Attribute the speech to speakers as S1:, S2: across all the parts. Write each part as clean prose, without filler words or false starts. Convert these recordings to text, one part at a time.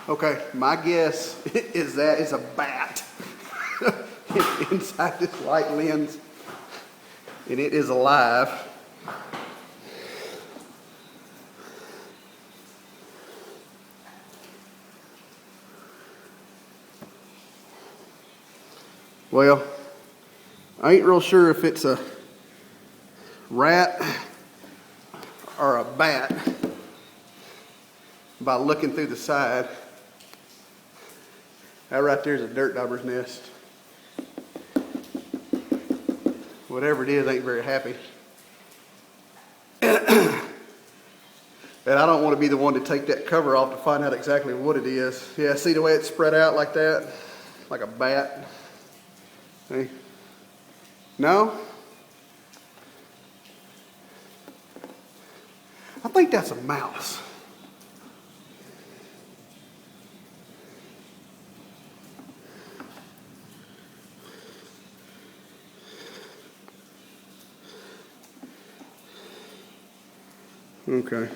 S1: Okay, my guess is that is a bat inside this light lens, and it is alive. Well, I ain't real sure if it's a rat or a bat by looking through the side. That right there is a dirt dauber's nest. Whatever it is ain't very happy. And I don't want to be the one to take that cover off to find out exactly what it is. Yeah, see the way it's spread out like that? Like a bat. See? No? I think that's a mouse. Okay.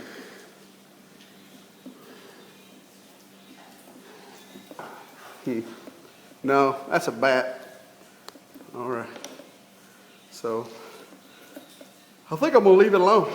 S1: No, that's a bat. All right. So, I think I'm gonna leave it alone.